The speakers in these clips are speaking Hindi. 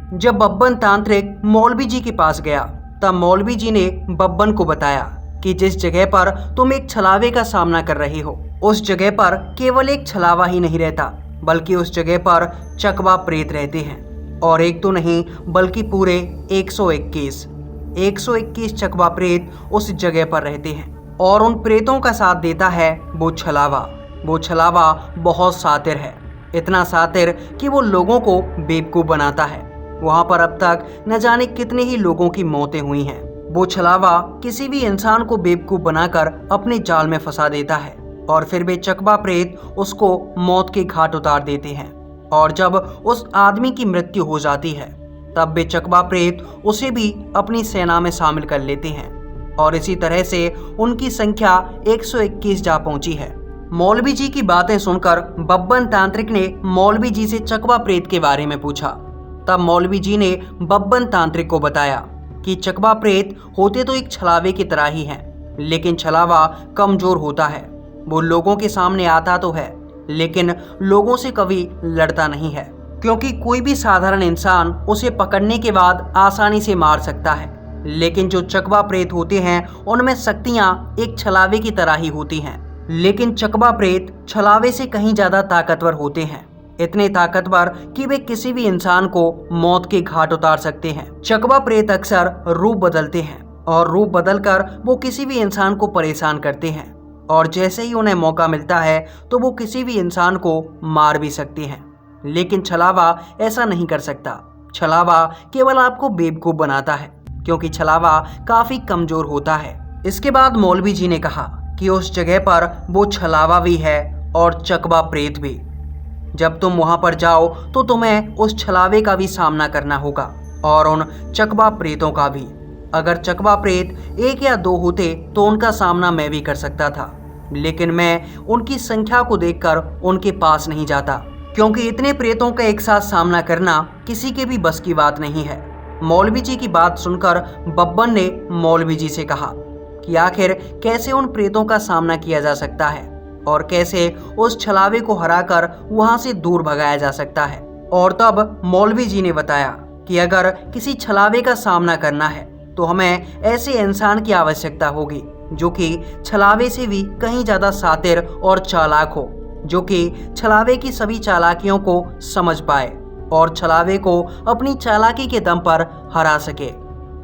जब बब्बन तांत्रिक मौलवी जी के पास गया तब मौलवी जी ने बब्बन को बताया कि जिस जगह पर तुम एक छलावे का सामना कर रहे हो उस जगह पर केवल एक छलावा ही नहीं रहता, बल्कि उस जगह पर चकवा प्रेत रहते हैं। और एक तो नहीं बल्कि पूरे 121 चकवा प्रेत उस जगह पर रहते हैं। और उन प्रेतों का साथ देता है वो छलावा। वो छलावा बहुत सातिर है, इतना सातिर कि वो लोगों को बेवकूफ़ बनाता है। वहाँ पर अब तक न जाने कितने ही लोगों की मौतें हुई हैं। वो छलावा किसी भी इंसान को बेवकूफ़ बनाकर अपने जाल में फंसा देता है और फिर वे चकवा प्रेत उसको मौत के घाट उतार देते हैं। और जब उस आदमी की मृत्यु हो जाती है तब वे चकवा प्रेत उसे भी अपनी सेना में शामिल कर लेते हैं और इसी तरह से उनकी संख्या 121 जा पहुंची है। मौलवी जी की बातें सुनकर बब्बन तांत्रिक ने मौलवी जी से चकवा प्रेत के बारे में पूछा। तब मौलवी जी ने बब्बन तांत्रिक को बताया कि चकवा प्रेत होते तो एक छलावे की तरह ही हैं, लेकिन छलावा कमजोर होता है। वो लोगों के सामने आता तो है लेकिन लोगों से कभी लड़ता नहीं है, क्योंकि कोई भी साधारण इंसान उसे पकड़ने के बाद आसानी से मार सकता है। लेकिन जो चकवा प्रेत होते हैं उनमें शक्तियां एक छलावे की तरह ही होती हैं, लेकिन चकवा प्रेत छलावे से कहीं ज्यादा ताकतवर होते हैं, इतने ताकतवर कि वे किसी भी इंसान को मौत के घाट उतार सकते हैं। चकवा प्रेत अक्सर रूप बदलते हैं और रूप बदलकर वो किसी भी इंसान को परेशान करते हैं और जैसे ही उन्हें मौका मिलता है तो वो किसी भी इंसान को मार भी सकते हैं। लेकिन छलावा ऐसा नहीं कर सकता। छलावा केवल आपको बेवकूफ़ बनाता है, क्योंकि छलावा काफ़ी कमज़ोर होता है। इसके बाद मौलवी जी ने कहा कि उस जगह पर वो छलावा भी है और चकवा प्रेत भी। जब तुम वहाँ पर जाओ तो तुम्हें उस छलावे का भी सामना करना होगा और उन चकवा प्रेतों का भी। अगर चकवा प्रेत 1 या 2 होते तो उनका सामना मैं भी कर सकता था, लेकिन मैं उनकी संख्या को देखकर उनके पास नहीं जाता, क्योंकि इतने प्रेतों का एक साथ सामना करना किसी के भी बस की बात नहीं है। मौलवी जी की बात सुनकर बब्बन ने मौलवी जी से कहा कि आखिर कैसे उन प्रेतों का सामना किया जा सकता है और कैसे उस छलावे को हराकर वहां से दूर भगाया जा सकता है। और तब मौलवी जी ने बताया कि अगर किसी छलावे का सामना करना है तो हमें ऐसे इंसान की आवश्यकता होगी जो कि छलावे से भी कहीं ज़्यादा सातिर और चालाक हो, जो कि छलावे की सभी चालाकियों को समझ पाए और छलावे को अपनी चालाकी के दम पर हरा सके।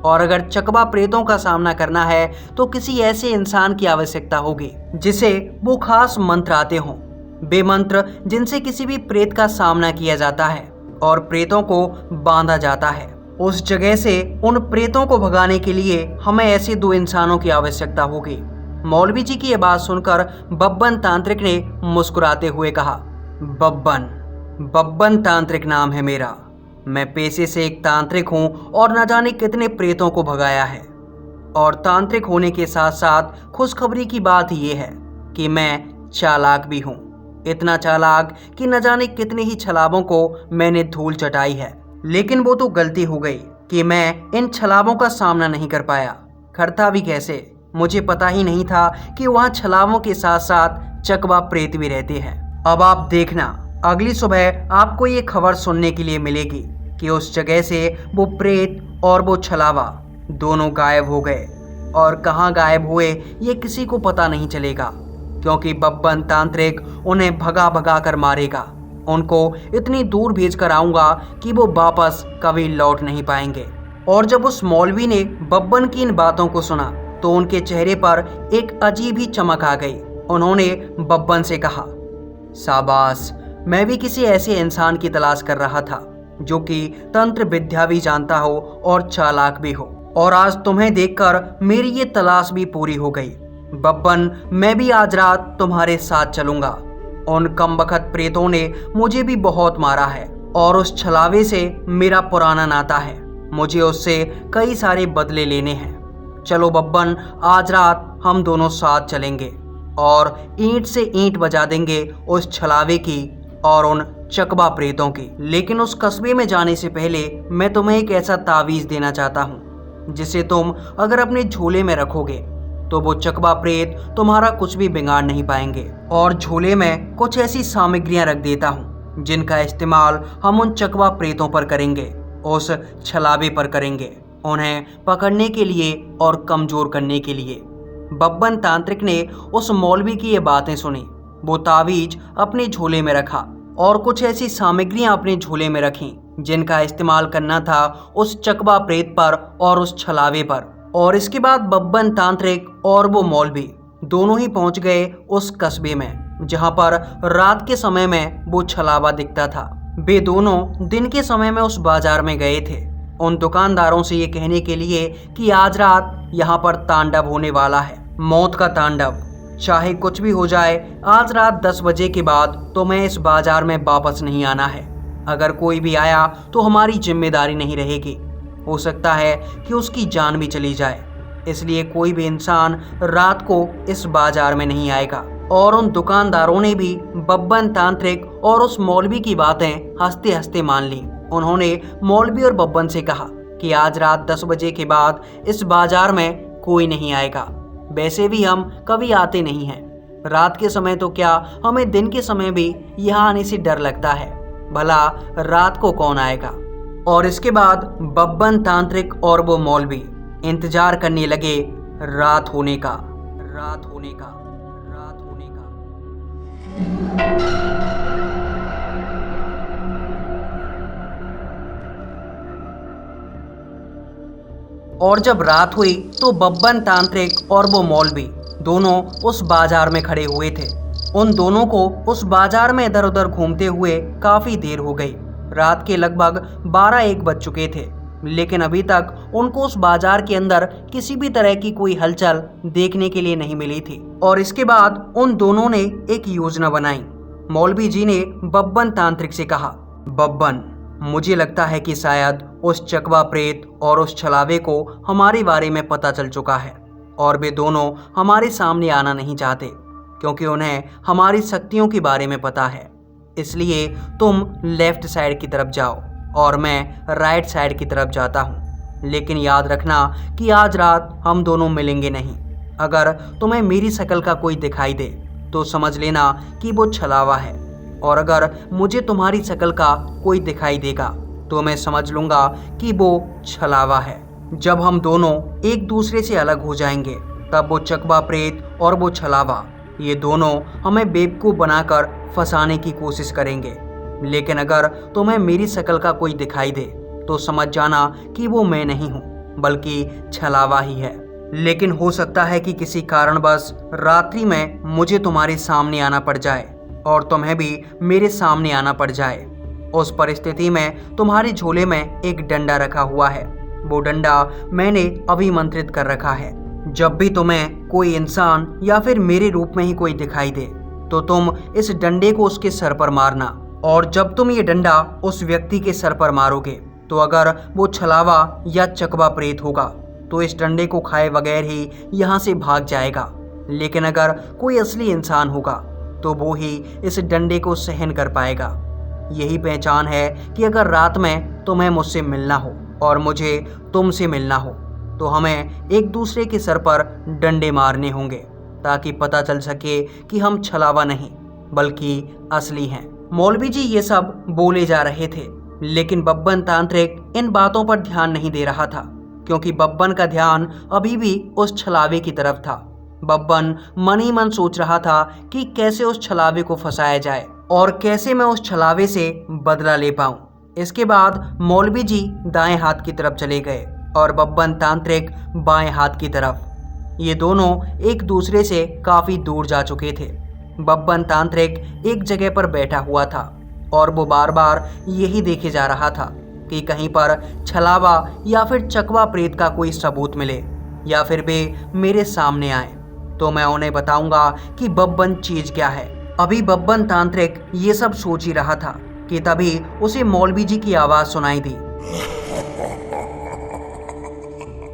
और अगर चकवा प्रेतों का सामना करना है तो किसी ऐसे इंसान की आवश्यकता होगी जिसे वो खास मंत्र आते हों, वे मंत्र जिनसे किसी भी प्रेत का सामना किया जाता है और प्रेतों को बांधा जाता है। उस जगह से उन प्रेतों को भगाने के लिए हमें ऐसे 2 इंसानों की आवश्यकता होगी। मौलवी जी की यह बात सुनकर बब्बन तांत्रिक ने मुस्कुराते हुए कहा, बब्बन तांत्रिक नाम है मेरा। मैं पेशे से एक तांत्रिक हूँ और न जाने कितने प्रेतों को भगाया है। और तांत्रिक होने के साथ साथ खुशखबरी की बात यह है कि मैं चालाक भी हूँ, इतना चालाक कि न जाने कितने ही छलावों को मैंने धूल चटाई है। लेकिन वो तो गलती हो गई कि मैं इन छलावों का सामना नहीं कर पाया। करता भी कैसे, मुझे पता ही नहीं था कि वहाँ छलावों के साथ साथ चकवा प्रेत भी रहते हैं। अब आप देखना, अगली सुबह आपको ये खबर सुनने के लिए मिलेगी कि उस जगह से वो प्रेत और वो छलावा दोनों गायब हो गए। और कहाँ गायब हुए ये किसी को पता नहीं चलेगा, क्योंकि बब्बन तांत्रिक उन्हें भगा भगा कर मारेगा। उनको इतनी दूर भेज कर आऊँगा कि वो वापस कभी लौट नहीं पाएंगे। और जब उस मौलवी ने बब्बन की इन बातों को सुना तो उनके चेहरे पर एक अजीब ही चमक आ गई। उन्होंने बब्बन से कहा, शाबाश, मैं भी किसी ऐसे इंसान की तलाश कर रहा था जो कि तंत्र विद्या भी जानता हो और चालाक भी हो, और आज तुम्हें देखकर मेरी ये तलाश भी पूरी हो गई। बब्बन, मैं भी आज रात तुम्हारे साथ चलूंगा। उन कमबख्त प्रेतों ने मुझे भी बहुत मारा है और उस छलावे से मेरा पुराना नाता है। मुझे उससे कई सारे बदले लेने हैं। चलो बब्बन, आज रात हम दोनों साथ चलेंगे और ईंट से ईंट बजा देंगे उस छलावे की और उन चकवा प्रेतों की। लेकिन उस कस्बे में जाने से पहले मैं तुम्हें एक ऐसा तावीज़ देना चाहता हूँ जिसे तुम अगर अपने झोले में रखोगे तो वो चकवा प्रेत तुम्हारा कुछ भी बिगाड़ नहीं पाएंगे। और झोले में कुछ ऐसी सामग्रियां रख देता हूँ जिनका इस्तेमाल हम उन चकवा प्रेतों पर करेंगे। उस छलावे पर करेंगे, उन्हें पकड़ने के लिए और कमज़ोर करने के लिए। बब्बन तांत्रिक ने उस मौलवी की ये बातें सुनी। वो तावीज अपने झोले में रखा और कुछ ऐसी सामग्रियां अपने झोले में रखीं जिनका इस्तेमाल करना था उस चकवा प्रेत पर और उस छलावे पर। और इसके बाद बब्बन तांत्रिक और वो मौलवी दोनों ही पहुंच गए उस कस्बे में जहां पर रात के समय में वो छलावा दिखता था। वे दोनों दिन के समय में उस बाजार में गए थे उन दुकानदारों से ये कहने के लिए कि आज रात यहाँ पर तांडव होने वाला है, मौत का तांडव। चाहे कुछ भी हो जाए, आज रात 10 बजे के बाद तुम्हें इस बाजार में वापस नहीं आना है। अगर कोई भी आया तो हमारी जिम्मेदारी नहीं रहेगी। हो सकता है कि उसकी जान भी चली जाए, इसलिए कोई भी इंसान रात को इस बाजार में नहीं आएगा। और उन दुकानदारों ने भी बब्बन तांत्रिक और उस मौलवी की बातें हंसते हंसते मान ली। उन्होंने मौलवी और बब्बन से कहा कि आज रात 10 बजे के बाद इस बाजार में कोई नहीं आएगा। वैसे भी हम कभी आते नहीं हैं, रात के समय तो क्या हमें दिन के समय भी यहाँ आने से डर लगता है, भला रात को कौन आएगा। और इसके बाद बब्बन तांत्रिक और वो मौलवी इंतजार करने लगे रात होने का, रात होने का, रात होने का। और जब रात हुई तो बब्बन तांत्रिक और वो मौलवी दोनों उस बाजार में खड़े हुए थे। उन दोनों को उस बाजार में इधर उधर घूमते हुए काफ़ी देर हो गई। रात के लगभग 12-1 बज चुके थे, लेकिन अभी तक उनको उस बाजार के अंदर किसी भी तरह की कोई हलचल देखने के लिए नहीं मिली थी। और इसके बाद उन दोनों ने एक योजना बनाई। मौलवी जी ने बब्बन तांत्रिक से कहा, बब्बन, मुझे लगता है कि शायद उस चकवा प्रेत और उस छलावे को हमारे बारे में पता चल चुका है और वे दोनों हमारे सामने आना नहीं चाहते क्योंकि उन्हें हमारी शक्तियों के बारे में पता है। इसलिए तुम लेफ्ट साइड की तरफ जाओ और मैं राइट साइड की तरफ जाता हूँ। लेकिन याद रखना कि आज रात हम दोनों मिलेंगे नहीं। अगर तुम्हें मेरी शक्ल का कोई दिखाई दे तो समझ लेना कि वो छलावा है, और अगर मुझे तुम्हारी शक्ल का कोई दिखाई देगा तो मैं समझ लूँगा कि वो छलावा है। जब हम दोनों एक दूसरे से अलग हो जाएंगे तब वो चकवा प्रेत और वो छलावा ये दोनों हमें बेवकूफ़ बनाकर फंसाने की कोशिश करेंगे। लेकिन अगर तुम्हें मेरी शक्ल का कोई दिखाई दे तो समझ जाना कि वो मैं नहीं हूँ बल्कि छलावा ही है। लेकिन हो सकता है कि किसी कारणवश रात्रि में मुझे तुम्हारे सामने आना पड़ जाए और तुम्हें भी मेरे सामने आना पड़ जाए। उस परिस्थिति में तुम्हारे झोले में एक डंडा रखा हुआ है। वो डंडा मैंने अभिमंत्रित कर रखा है। जब भी तुम्हें कोई इंसान या फिर मेरे रूप में ही कोई दिखाई दे तो तुम इस डंडे को उसके सर पर मारना, और जब तुम ये डंडा उस व्यक्ति के सर पर मारोगे तो अगर वो छलावा या चकवा प्रेत होगा तो इस डंडे को खाए बगैर ही यहाँ से भाग जाएगा। लेकिन अगर कोई असली इंसान होगा तो वो ही इस डंडे को सहन कर पाएगा। यही पहचान है कि अगर रात में तुम्हें मुझसे मिलना हो और मुझे तुमसे मिलना हो तो हमें एक दूसरे के सर पर डंडे मारने होंगे ताकि पता चल सके कि हम छलावा नहीं बल्कि असली हैं। मौलवी जी ये सब बोले जा रहे थे, लेकिन बब्बन तांत्रिक इन बातों पर ध्यान नहीं दे रहा था क्योंकि बब्बन का ध्यान अभी भी उस छलावे की तरफ था। बब्बन मन ही मन सोच रहा था कि कैसे उस छलावे को फंसाया जाए और कैसे मैं उस छलावे से बदला ले पाऊं। इसके बाद मौलवी जी दाएं हाथ की तरफ चले गए और बब्बन तांत्रिक बाएं हाथ की तरफ। ये दोनों एक दूसरे से काफ़ी दूर जा चुके थे। बब्बन तांत्रिक एक जगह पर बैठा हुआ था और वो बार बार यही देखे जा रहा था कि कहीं पर छलावा या फिर चकवा प्रेत का कोई सबूत मिले या फिर वे मेरे सामने आए तो मैं उन्हें बताऊंगा कि बब्बन चीज़ क्या है। अभी बब्बन तांत्रिक ये सब सोच ही रहा था कि तभी उसे मौलवी जी की आवाज़ सुनाई दी,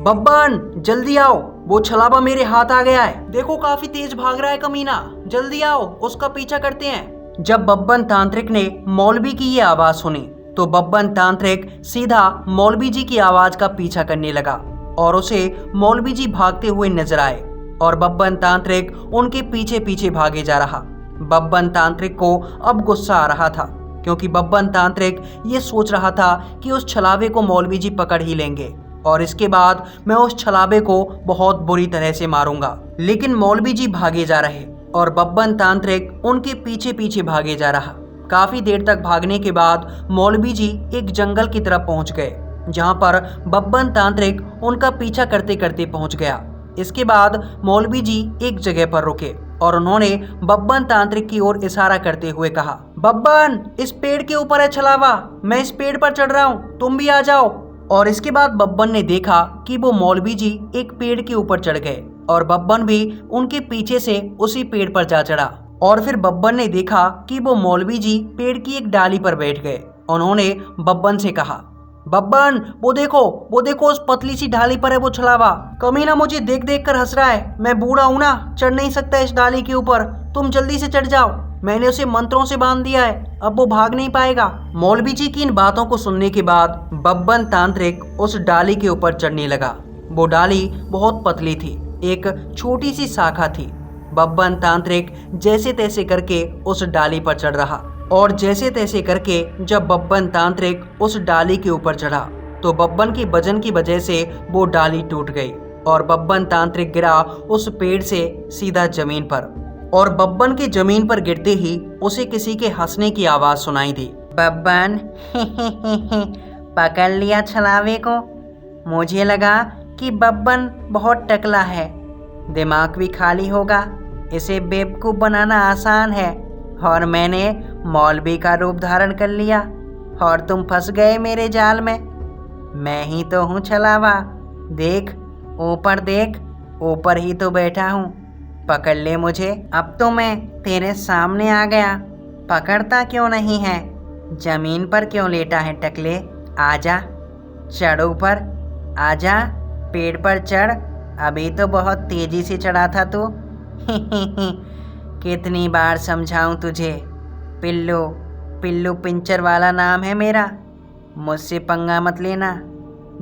बब्बन जल्दी आओ, वो छलावा मेरे हाथ आ गया है। देखो काफी तेज भाग रहा है कमीना, जल्दी आओ उसका पीछा करते हैं। जब बब्बन तांत्रिक ने मौलवी की ये आवाज सुनी तो बब्बन तांत्रिक सीधा मौलवी जी की आवाज का पीछा करने लगा और उसे मौलवी जी भागते हुए नजर आए और बब्बन तांत्रिक उनके पीछे पीछे भागे जा रहा। बब्बन तांत्रिक को अब गुस्सा आ रहा था क्योंकि बब्बन तांत्रिक ये सोच रहा था कि उस छलावे को मौलवी जी पकड़ ही लेंगे और इसके बाद मैं उस छलावे को बहुत बुरी तरह से मारूंगा। लेकिन मौलवी जी भागे जा रहे और बब्बन तांत्रिक उनके पीछे पीछे भागे जा रहा। काफी देर तक भागने के बाद मौलवी जी एक जंगल की तरफ पहुंच गए, जहां पर बब्बन तांत्रिक उनका पीछा करते करते पहुंच गया। इसके बाद मौलवी जी एक जगह पर रुके और उन्होंने बब्बन तांत्रिक की ओर इशारा करते हुए कहा, बब्बन, इस पेड़ के ऊपर है छलावा, मैं इस पेड़ पर चढ़ रहा हूँ, तुम भी आ जाओ। और इसके बाद बब्बन ने देखा कि वो मौलवी जी एक पेड़ के ऊपर चढ़ गए और बब्बन भी उनके पीछे से उसी पेड़ पर जा चढ़ा। और फिर बब्बन ने देखा कि वो मौलवी जी पेड़ की एक डाली पर बैठ गए। उन्होंने बब्बन से कहा, बब्बन, वो देखो उस पतली सी डाली पर है वो छलावा। कमीना मुझे देख देख कर हंस रहा है, मैं बूढ़ा हूं ना, चढ़ नहीं सकता इस डाली के ऊपर, तुम जल्दी से चढ़ जाओ, मैंने उसे मंत्रों से बांध दिया है, अब वो भाग नहीं पाएगा। मौलवी जी की इन बातों को सुनने के बाद बब्बन तांत्रिक उस डाली के ऊपर चढ़ने लगा। वो डाली बहुत पतली थी, एक छोटी सी शाखा थी। बब्बन तांत्रिक जैसे तैसे करके उस डाली पर चढ़ रहा और जैसे तैसे करके जब बब्बन तांत्रिक उस डाली के ऊपर चढ़ा तो बब्बन के वजन की वजह से वो डाली टूट गई और बब्बन तांत्रिक गिरा उस पेड़ से सीधा जमीन पर। और बब्बन के जमीन पर गिरते ही उसे किसी के हंसने की आवाज सुनाई दी। बब्बन, पकड़ लिया छलावे को? मुझे लगा कि बब्बन बहुत टकला है, दिमाग भी खाली होगा, इसे बेवकूफ बनाना आसान है और मैंने मौलवी का रूप धारण कर लिया और तुम फंस गए मेरे जाल में। मैं ही तो हूँ छलावा, देख ऊपर देख, ऊपर ही तो बैठा हूँ, पकड़ ले मुझे। अब तो मैं तेरे सामने आ गया, पकड़ता क्यों नहीं है? जमीन पर क्यों लेटा है टकले? आजा, चढ़ ऊपर, आजा, पेड़ पर चढ़, अभी तो बहुत तेजी से चढ़ा था तू। कितनी बार समझाऊं तुझे? पिल्लू, पिल्लू पिंचर वाला नाम है मेरा, मुझसे पंगा मत लेना।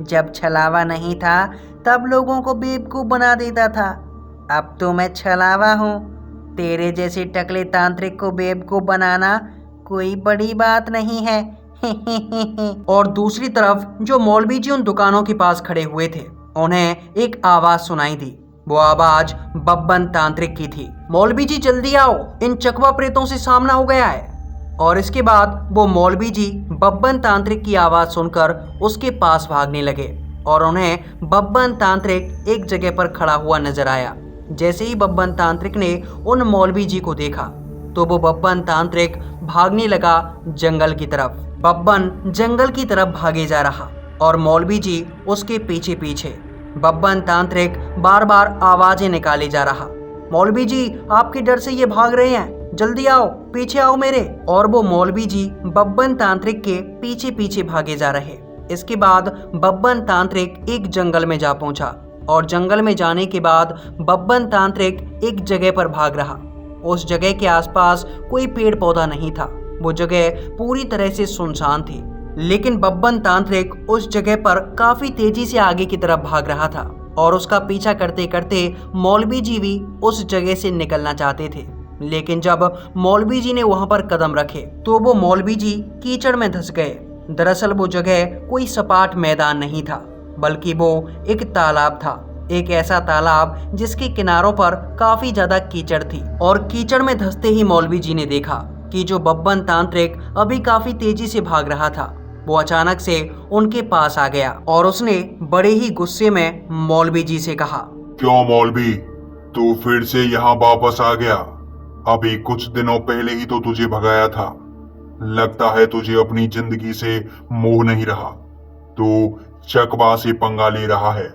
जब छलावा नहीं था तब लोगों को बेवकूफ़ बना देता था, अब तो मैं छलावा हूँ। तेरे जैसे टकले तांत्रिक को बेवकूफ़ बनाना कोई बड़ी बात नहीं है। और दूसरी तरफ जो मौलवी जी उन दुकानों के पास खड़े हुए थे, उन्हें एक आवाज सुनाई दी। वो आवाज बब्बन तांत्रिक की थी। मौलवी जी जल्दी आओ, इन चकवा प्रेतों से सामना हो गया है। और इसके बाद वो मौलवी जी बब्बन तांत्रिक की आवाज सुनकर उसके पास भागने लगे और उन्हें बब्बन तांत्रिक एक जगह पर खड़ा हुआ नजर आया। जैसे ही बब्बन तांत्रिक ने उन मौलवी जी को देखा तो वो बब्बन तांत्रिक भागने लगा जंगल की तरफ। बब्बन जंगल की तरफ भागे जा रहा और मौलवी जी उसके पीछे पीछे। बब्बन तांत्रिक बार बार आवाजें निकाले जा रहा, मौलवी जी आपके डर से ये भाग रहे हैं, जल्दी आओ, पीछे आओ मेरे। और वो मौलवी जी बब्बन तांत्रिक के पीछे पीछे भागे जा रहे। इसके बाद बब्बन तांत्रिक एक जंगल में जा पहुंचा और जंगल में जाने के बाद बब्बन तांत्रिक एक जगह पर भाग रहा। उस जगह के आसपास कोई पेड़ पौधा नहीं था, वो जगह पूरी तरह से सुनसान थी। लेकिन बब्बन तांत्रिक उस जगह पर काफी तेजी से आगे की तरफ भाग रहा था और उसका पीछा करते करते मौलवी जी भी उस जगह से निकलना चाहते थे। लेकिन जब मौलवी जी ने वहां पर कदम रखे तो वो मौलवी जी कीचड़ में धंस गए। दरअसल वो जगह कोई सपाट मैदान नहीं था, बल्कि वो एक तालाब था। एक ऐसा तालाब जिसके किनारों पर काफी ज्यादा कीचड़ थी। और कीचड़ में धंसते ही मौलवी जी ने देखा कि जो बब्बन तांत्रिक अभी काफी तेजी से भाग रहा था, वो अचानक से उनके पास आ गया और उसने बड़े ही गुस्से में मौलवी जी से कहा, क्यों मौलवी, तू फिर से यहाँ वापस आ गया? अभी कुछ दिनों पहले ही तो तुझे भगाया था। लगता है तुझे अपनी जिंदगी से मोह नहीं रहा। तू चकवा से पंगा ले रहा है,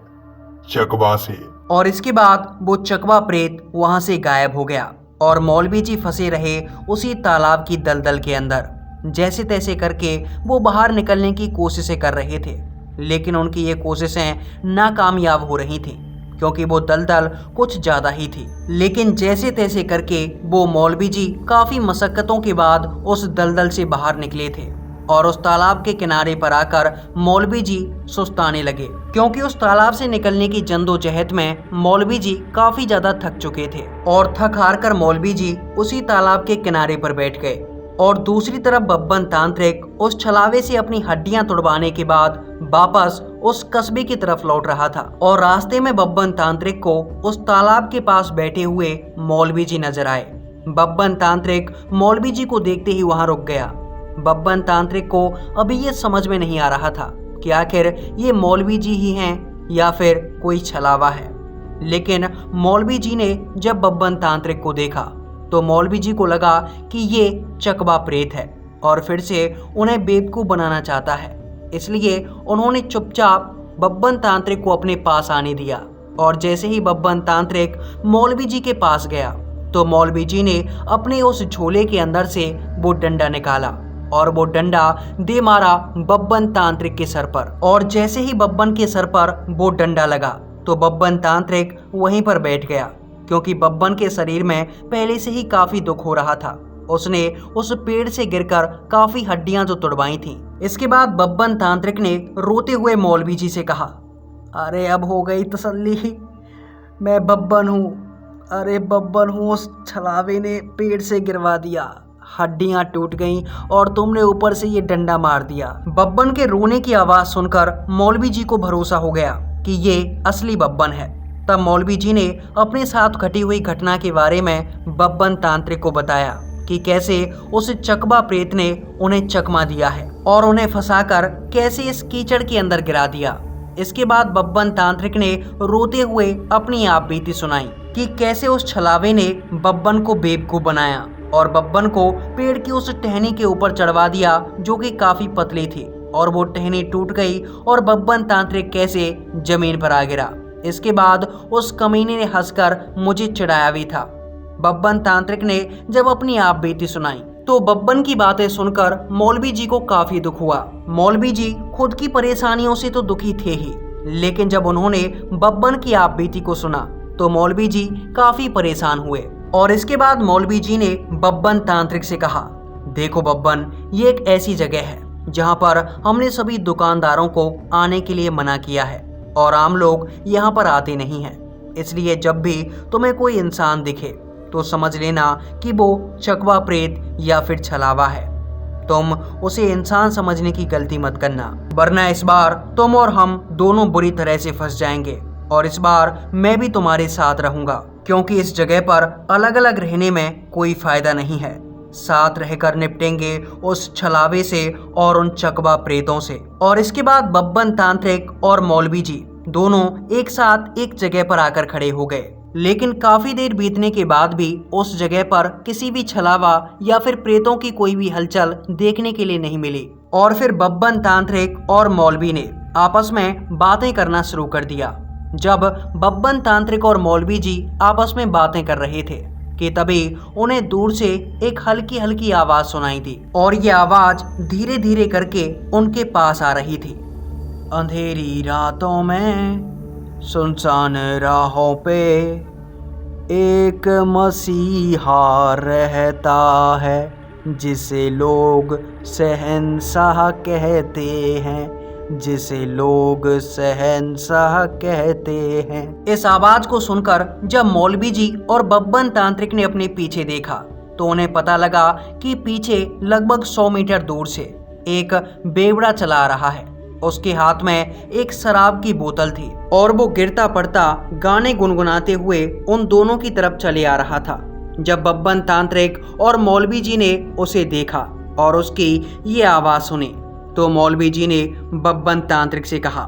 चकवा से। और इसके बाद वो चकवा प्रेत वहां से गायब हो गया और मौलवी जी फंसे रहे उसी तालाब की दलदल के अंदर। जैसे तैसे करके वो बाहर निकलने की कोशिशें कर रहे थे, लेकिन उनकी ये कोशिशें नाकामयाब हो रही थी क्योंकि वो दलदल कुछ ज्यादा ही थी। लेकिन जैसे तैसे करके वो मौलवी जी काफी मशक्कतों के बाद उस दलदल से बाहर निकले थे और उस तालाब के किनारे पर आकर मौलवी जी सुस्ताने लगे क्योंकि उस तालाब से निकलने की जद्दोजहद में मौलवी जी काफी ज्यादा थक चुके थे। और थक हार कर मौलवी जी उसी तालाब के किनारे पर बैठ गए और दूसरी तरफ बब्बन तांत्रिक उस छलावे से अपनी हड्डियां तुड़वाने के बाद वापस उस कस्बे की तरफ लौट रहा था और रास्ते में बब्बन तांत्रिक को उस तालाब के पास बैठे हुए मौलवी जी नजर आए। बब्बन तांत्रिक मौलवी जी को देखते ही वहां रुक गया। बब्बन तांत्रिक को अभी ये समझ में नहीं आ रहा था कि आखिर ये मौलवी जी ही हैं या फिर कोई छलावा है। लेकिन मौलवी जी ने जब बब्बन तांत्रिक को देखा तो मौलवी जी को लगा कि ये चकवा प्रेत है और फिर से उन्हें बेवकूफ़ बनाना चाहता है। इसलिए उन्होंने चुपचाप बब्बन तांत्रिक को अपने पास आने दिया और जैसे ही बब्बन तांत्रिक मौलवी जी के पास गया तो मौलवी जी ने अपने उस झोले के अंदर से वो डंडा निकाला और वो डंडा दे मारा बब्बन तांत्रिक के सर पर। और जैसे ही बब्बन के सर पर वो डंडा लगा तो बब्बन तांत्रिक वहीं पर बैठ गया, क्योंकि बब्बन के शरीर में पहले से ही काफी दुख हो रहा था। उसने उस पेड़ से गिरकर काफी हड्डियां तो तुड़वाई थीं। इसके बाद बब्बन तांत्रिक ने रोते हुए मौलवी जी से कहा, अरे अब हो गई तसल्ली, मैं बब्बन हूँ। अरे बब्बन हूँ, उस छलावे ने पेड़ से गिरवा दिया, हड्डियां टूट गईं और तुमने ऊपर से ये डंडा मार दिया। बब्बन के रोने की आवाज सुनकर मौलवी जी को भरोसा हो गया कि ये असली बब्बन है। तब मौलवी जी ने अपने साथ घटी हुई घटना के बारे में बब्बन तांत्रिक को बताया कि कैसे उस चकवा प्रेत ने उन्हें चकमा दिया है और उन्हें फंसाकर कैसे इस कीचड़ के अंदर गिरा दिया। इसके बाद बब्बन तांत्रिक ने रोते हुए अपनी आप बीती सुनाई कि कैसे उस छलावे ने बब्बन को बेवकूफ बनाया और बब्बन को पेड़ की उस टहनी के ऊपर चढ़वा दिया जो कि काफी पतली थी और वो टहनी टूट गई और बब्बन तांत्रिक कैसे जमीन पर आ गिरा। इसके बाद उस कमीने ने हंसकर मुझे चिढ़ाया भी था। बब्बन तांत्रिक ने जब अपनी आप बीती सुनाई तो बब्बन की बातें सुनकर मौलवी जी को काफी दुख हुआ। मौलवी जी खुद की परेशानियों से तो दुखी थे ही, लेकिन जब उन्होंने बब्बन की आप बीती को सुना तो मौलवी जी काफी परेशान हुए। और इसके बाद मौलवी जी ने बब्बन तांत्रिक से कहा, देखो बब्बन, ये एक ऐसी जगह है जहाँ पर हमने सभी दुकानदारों को आने के लिए मना किया है और आम लोग यहाँ पर आते नहीं हैं। इसलिए जब भी तुम्हें कोई इंसान दिखे तो समझ लेना कि वो चकवा प्रेत या फिर छलावा है। तुम उसे इंसान समझने की गलती मत करना, वरना इस बार तुम और हम दोनों बुरी तरह से फंस जाएंगे। और इस बार मैं भी तुम्हारे साथ रहूंगा, क्योंकि इस जगह पर अलग अलग रहने में कोई फायदा नहीं है। साथ रहकर निपटेंगे उस छलावे से और उन चकवा प्रेतों से। और इसके बाद बब्बन तांत्रिक और मौलवी जी दोनों एक साथ एक जगह पर आकर खड़े हो गए। लेकिन काफी देर बीतने के बाद भी उस जगह पर किसी भी छलावा या फिर प्रेतों की कोई भी हलचल देखने के लिए नहीं मिली। और फिर बब्बन तांत्रिक और मौलवी ने आपस में बातें करना शुरू कर दिया। जब बब्बन तांत्रिक और मौलवी जी आपस में बातें कर रहे थे कि तभी उन्हें दूर से एक हल्की हल्की आवाज सुनाई दी और ये आवाज धीरे धीरे करके उनके पास आ रही थी। अंधेरी रातों में सुनसान राहों पे एक मसीहा रहता है, जिसे लोग शहंशाह कहते हैं, जिसे लोग शहंशाह कहते हैं। इस आवाज को सुनकर जब मौलवी जी और बब्बन तांत्रिक ने अपने पीछे देखा तो उन्हें पता लगा कि पीछे लगभग 100 मीटर दूर से एक बेवड़ा चला आ रहा है। उसके हाथ में एक शराब की बोतल थी और वो गिरता पड़ता गाने गुनगुनाते हुए उन दोनों की तरफ चले आ रहा था। जब बब्बन तांत्रिक और मौलवी जी ने उसे देखा और उसकी ये आवाज सुनी तो मौलवी जी ने बब्बन तांत्रिक से कहा,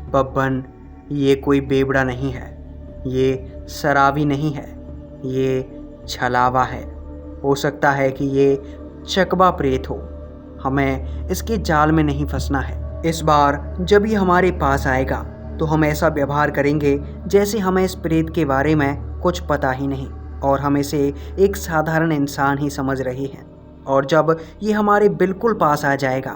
बब्बन, ये कोई बेवड़ा नहीं है, ये शराबी नहीं है, ये छलावा है। हो सकता है कि ये चकवा प्रेत हो। हमें इसके जाल में नहीं फंसना है। इस बार जब ये हमारे पास आएगा तो हम ऐसा व्यवहार करेंगे जैसे हमें इस प्रेत के बारे में कुछ पता ही नहीं और हम इसे एक साधारण इंसान ही समझ रहे हैं। और जब ये हमारे बिल्कुल पास आ जाएगा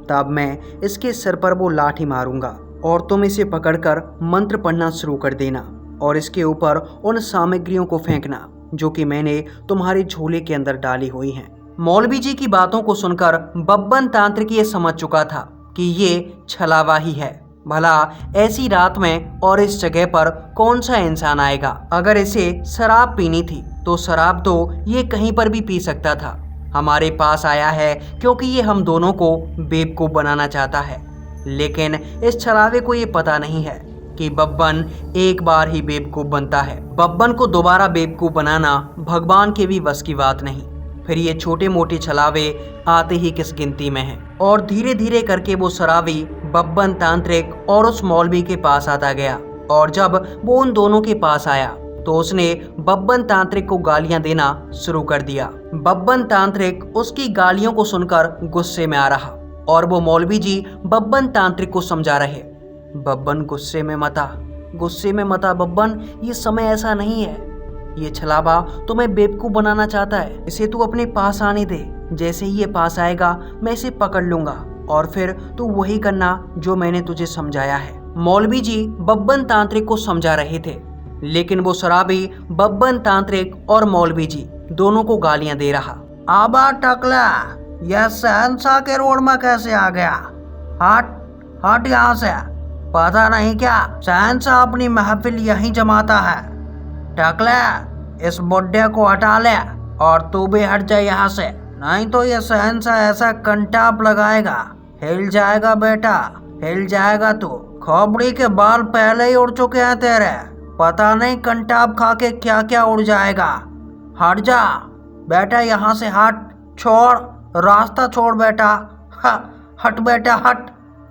तब मैं इसके सिर पर वो लाठी मारूंगा और तुम इसे पकड़कर मंत्र पढ़ना शुरू कर देना और इसके ऊपर उन सामग्रियों को फेंकना जो कि मैंने तुम्हारे झोले के अंदर डाली हुई हैं। मौलवी जी की बातों को सुनकर बब्बन तांत्रिक ये समझ चुका था कि ये छलावा ही है। भला ऐसी रात में और इस जगह पर कौन सा इंसान आएगा। अगर इसे शराब पीनी थी तो शराब तो ये कहीं पर भी पी सकता था। हमारे पास आया है क्योंकि ये हम दोनों को बेवकूफ़ बनाना चाहता है। लेकिन इस छलावे को ये पता नहीं है कि बब्बन एक बार ही बेवकूफ़ बनता है। बब्बन को दोबारा बेवकूफ़ बनाना भगवान के भी बस की बात नहीं। फिर ये छोटे मोटे छलावे आते ही किस गिनती में हैं। और धीरे धीरे करके वो शराबी बब्बन तांत्रिक और उस मौलवी के पास आता गया। और जब वो उन दोनों के पास आया तो उसने बब्बन तांत्रिक को गालियां देना शुरू कर दिया। बब्बन तांत्रिक उसकी गालियों को सुनकर गुस्से में आ रहा और वो मौलवी जी बब्बन तांत्रिक को समझा रहे, बब्बन गुस्से में मता बब्बन, ये समय ऐसा नहीं है। ये छलावा तुम्हें बेवकूफ़ बनाना चाहता है। इसे तू अपने पास आने दे। जैसे ही ये पास आएगा मैं इसे पकड़ लूंगा और फिर तू वही करना जो मैंने तुझे समझाया है। मौलवी जी बब्बन तांत्रिक को समझा रहे थे, लेकिन वो शराबी बब्बन तांत्रिक और मौलवी जी दोनों को गालियां दे रहा। आबा टकला, यह शहंशाह के रोड में कैसे आ गया? हट यहाँ से। पता नहीं क्या शहंशाह अपनी महफिल यहीं जमाता है। टकला, इस बुड्ढे को हटा ले और तू भी हट जा यहाँ से, नहीं तो ये शहंशाह ऐसा कंटाप लगाएगा, हिल जाएगा बेटा, हिल जाएगा तू। खोपड़ी के बाल पहले ही उड़ चुके हैं तेरे, पता नहीं कंटाप खा के क्या क्या उड़ जाएगा। हट जा बेटा यहाँ से, छोड़, रास्ता छोड़ बेटा। हट बेटा हट,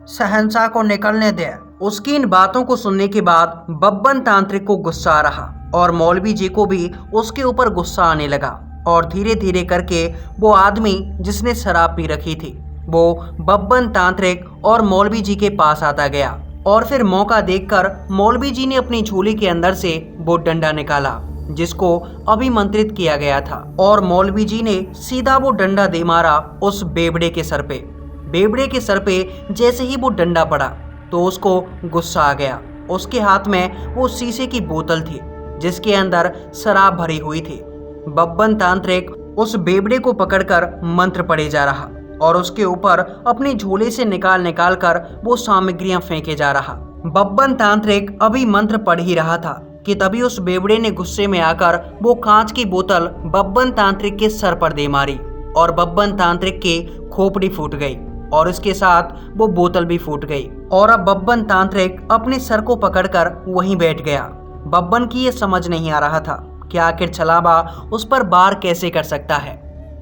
शहंशाह को निकलने दे। उसकी इन बातों को सुनने के बाद बब्बन तांत्रिक को गुस्सा आ रहा और मौलवी जी को भी उसके ऊपर गुस्सा आने लगा। और धीरे धीरे करके वो आदमी जिसने शराब पी रखी थी वो बब्बन तांत्रिक और मौलवी जी के पास आता गया। और फिर मौका देखकर मौलवी जी ने अपनी झोली के अंदर से वो डंडा निकाला जिसको अभिमंत्रित किया गया था और मौलवी जी ने सीधा वो डंडा दे मारा उस बेवड़े के सर पे। बेवड़े के सर पे जैसे ही वो डंडा पड़ा तो उसको गुस्सा आ गया। उसके हाथ में वो शीशे की बोतल थी जिसके अंदर शराब भरी हुई थी। बब्बन तांत्रिक उस बेवड़े को पकड़कर मंत्र पढ़े जा रहा और उसके ऊपर अपनी झोले से निकाल कर वो सामग्रियां फेंके जा रहा। बब्बन तांत्रिक अभी मंत्र पढ़ ही रहा था कि तभी उस बेवड़े ने गुस्से में आकर वो कांच की बोतल बब्बन तांत्रिक के सर पर दे मारी और बब्बन तांत्रिक की खोपड़ी फूट गई और इसके साथ वो बोतल भी फूट गई। और अब बब्बन तांत्रिक अपने सर को पकड़कर वहीं बैठ गया। बब्बन की ये समझ नहीं आ रहा था कि आखिर छलावा उस पर वार कैसे कर सकता है।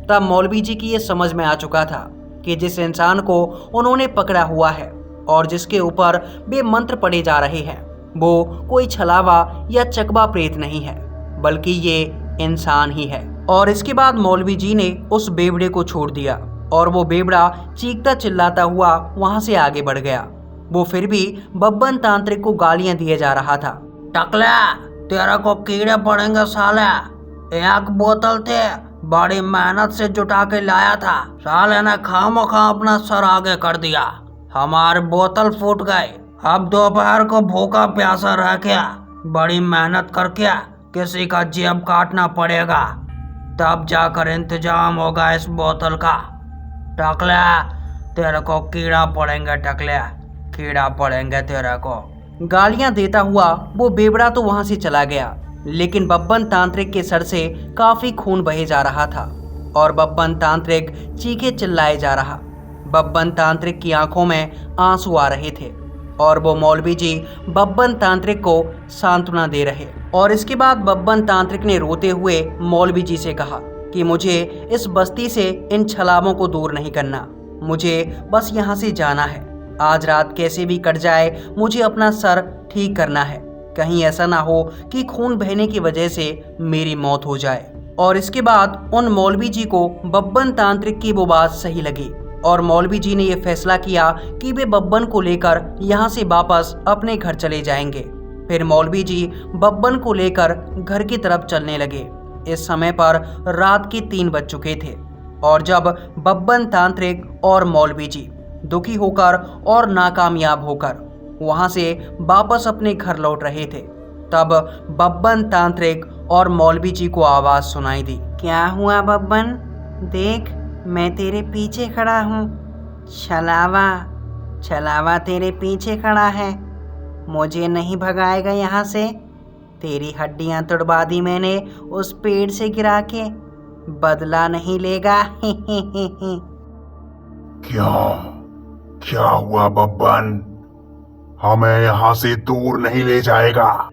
तब मौलवी जी की ये समझ में आ चुका था कि जिस इंसान को उन्होंने पकड़ा हुआ है और जिसके ऊपर वे मंत्र पढ़े जा रहे हैं वो कोई छलावा या चकवा प्रेत नहीं है बल्कि ये इंसान ही है। और इसके बाद मौलवी जी ने उस बेवड़े को छोड़ दिया और वो बेवड़ा चीखता चिल्लाता हुआ वहां से आगे बढ़ गया। वो फिर भी बब्बन तांत्रिक को गालियां दिए जा रहा था। टकला, तेरा को कीड़े पड़ेंगे साले, एक बोतल थे, बड़ी मेहनत से जुटा के लाया था, साले ने खामोखा अपना सर आगे कर दिया, हमारी बोतल फूट गई। अब दोपहर को भूखा प्यासा रह गया, बड़ी मेहनत करके किसी का जेब काटना पड़ेगा, तब जाकर इंतजाम होगा इस बोतल का। टकले, तेरे को कीड़ा पड़ेंगे, टकले, कीड़ा पड़ेंगे तेरे को। गालियां देता हुआ वो बेवड़ा तो वहां से चला गया, लेकिन बब्बन तांत्रिक के सर से काफी खून बहे जा रहा था और बब्बन तांत्रिक चीखे चिल्लाए जा रहा। बब्बन तांत्रिक की आंखों में आंसू आ रहे थे और वो मौलवी जी बब्बन तांत्रिक को सांत्वना दे रहे। और इसके बाद बब्बन तांत्रिक ने रोते हुए मौलवी जी से कहा कि मुझे इस बस्ती से इन छलावों को दूर नहीं करना, मुझे बस यहाँ से जाना है। आज रात कैसे भी कट जाए, मुझे अपना सर ठीक करना है, कहीं ऐसा ना हो कि खून बहने की वजह से मेरी मौत हो जाए। और इसके बाद उन मौलवी जी को बब्बन तांत्रिक की वो बात सही लगी और मौलवी जी ने यह फैसला किया कि वे बब्बन को लेकर यहाँ से वापस अपने घर चले जाएंगे। फिर मौलवी जी बब्बन को लेकर घर की तरफ चलने लगे। इस समय पर रात के 3 बज चुके थे और जब बब्बन तांत्रिक और मौलवी जी दुखी होकर और नाकामयाब होकर वहां से वापस अपने घर लौट रहे थे, तब बब्बन तांत्रिक और मौलवी जी को आवाज सुनाई दी। क्या हुआ बब्बन, देख मैं तेरे पीछे खड़ा हूँ। छलावा तेरे पीछे खड़ा है, मुझे नहीं भगाएगा यहाँ से। तेरी हड्डियाँ तोड़वा दी मैंने उस पेड़ से गिरा के। बदला नहीं लेगा। क्यों? क्या हुआ बब्बन? हमें यहाँ से दूर नहीं ले जाएगा?